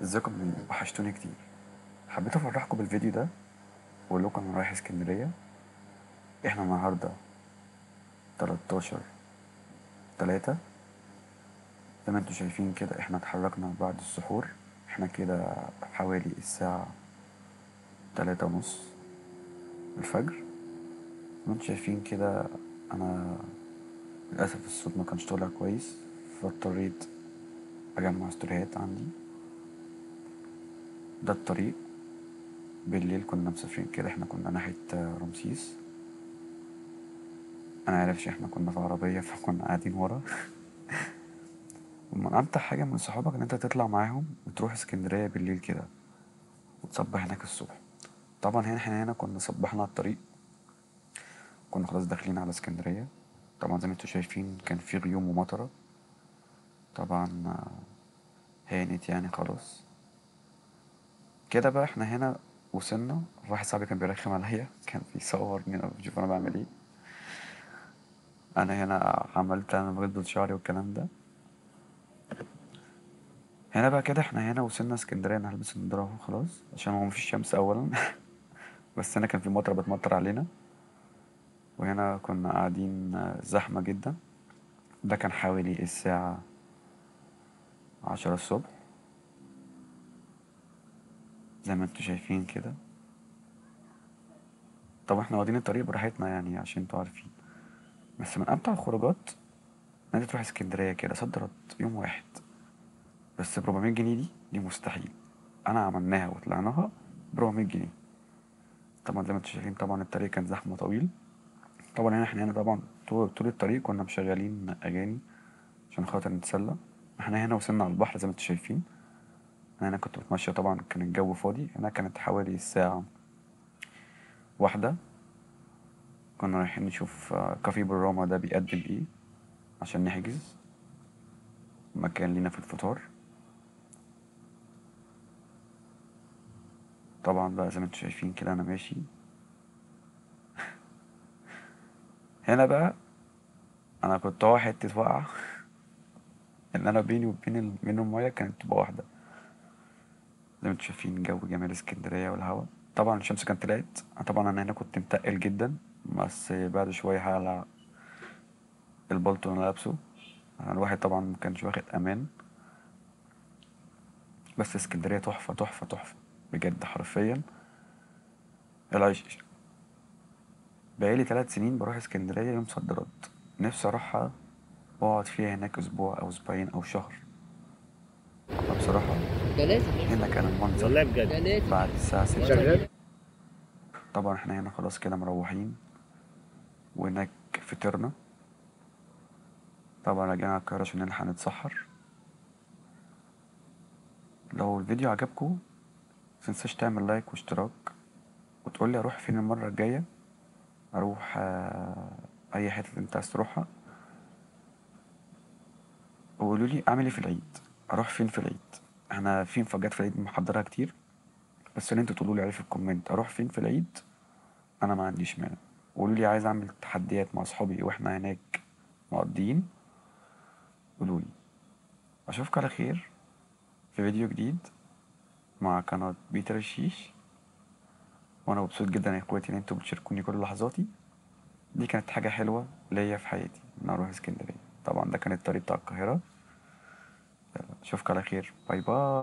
ازيكم؟ وحشتوني كتير. حبيت افرحكم بالفيديو ده واقول لكم انا رايح اسكندريه. احنا النهارده 13/3. زي ما انتوا شايفين كده احنا اتحركنا بعد السحور. احنا كده حوالي الساعه 3:30 الفجر. زي ما انتوا شايفين كده انا للاسف الصوت ما كانش طالع كويس، فاضطريت اجمع ستوريات عندي. ده الطريق. بالليل كنا مسافرين كده، احنا كنا ناحيه رمسيس. انا عارفش احنا كنا في عربيه فكنا قاعدين ورا. ومن امتع حاجه من صحابك ان انت تطلع معاهم وتروح اسكندريه بالليل كده وتصبح هناك الصبح. طبعا احنا هنا كنا صبحنا على الطريق، كنا خلاص داخلين على اسكندريه. طبعا زي ما انتوا شايفين كان في غيوم ومطره. طبعا هانت يعني خلاص كده بقى. احنا هنا وصلنا. واحد صاحبي كان بيرخم عليا، كان بيصورني انا بشوف انا بعمل ايه. انا هنا عملت انا بغض شعري والكلام ده. هنا بقى كده احنا هنا وصلنا اسكندريه. انا هلبس النضاره اهو خلاص عشان هو مفيش شمس اولا. بس هنا كان في مطره بتمطر علينا. وهنا كنا قاعدين زحمه جدا. ده كان حوالي الساعه 10 الصبح زي ما انتوا شايفين كده. طبعا احنا واخدين الطريق براحتنا يعني عشان انتوا عارفين. بس من امتع الخروجات ان انت تروح اسكندريه كده صد رد يوم واحد. بس ب 400 جنيه دي مستحيل. انا عملناها وطلعناها ب 400 جنيه. طبعا زي ما انتوا شايفين طبعا الطريق كان زحمه طويل. طبعا احنا هنا طبعا طول الطريق كنا مشغلين اغاني عشان خاطر نتسلى. احنا هنا وصلنا على البحر زي ما انتوا شايفين. انا هنا كنت بتمشى، طبعا كان الجو فاضي. هنا كانت حوالي الساعة 1. كنا رايحين نشوف كافي بالراما ده بيقدم ايه عشان نحجز مكان لينا في الفطار. طبعا بقى زي ما انتوا شايفين كده انا ماشي. هنا بقى انا كنت هو حتة واقعة. ان انا بيني وبين منه المية كانت تبقى واحدة. زي ما انتوا شايفين جو جمال اسكندرية والهوا. طبعا الشمس كانت طلعت. طبعا انا هنا كنت متقل جدا، بس بعد شوية هقلع البلطو اللي انا لابسه. الواحد طبعا مكانش واخد امان. بس اسكندرية تحفة تحفة تحفة بجد حرفيا العيش. بقالي 3 سنين بروح اسكندرية يوم صد رد. نفسي اروحها واقعد فيها هناك اسبوع او اسبوعين او شهر. فبصراحة ده لازم هنا يحصل. كان المنظر والله ده بجد. لازم بعد يحصل. الساعة 6. شغال. طبعا احنا هنا خلاص كده مروحين، وهناك فطرنا. طبعا رجعنا القاهرة عشان نلحق نتسحر. لو الفيديو عجبكم متنساش تعمل لايك واشتراك، وتقولي اروح فين المرة الجاية. اروح اي حتة انت عايز تروحها. وقولوا لي اعمل ايه في العيد، اروح فين في العيد. احنا في مفاجآت في العيد محضرها كتير، بس اللي انتوا تقولوا لي عليه في الكومنت اروح فين في العيد انا ما عنديش مانع. قولوا لي عايز اعمل تحديات مع اصحابي واحنا هناك مقضيين. قولوا لي. اشوفك على خير في فيديو جديد مع قناة بيتر الشيش. وانا مبسوط جدا يا اخواتي ان انتوا بتشاركوني كل لحظاتي. دي كانت حاجة حلوة ليا في حياتي ان اروح اسكندرية. طبعا ده كان الطريق بتاع القاهرة. يلا اشوفك على خير، باي باي.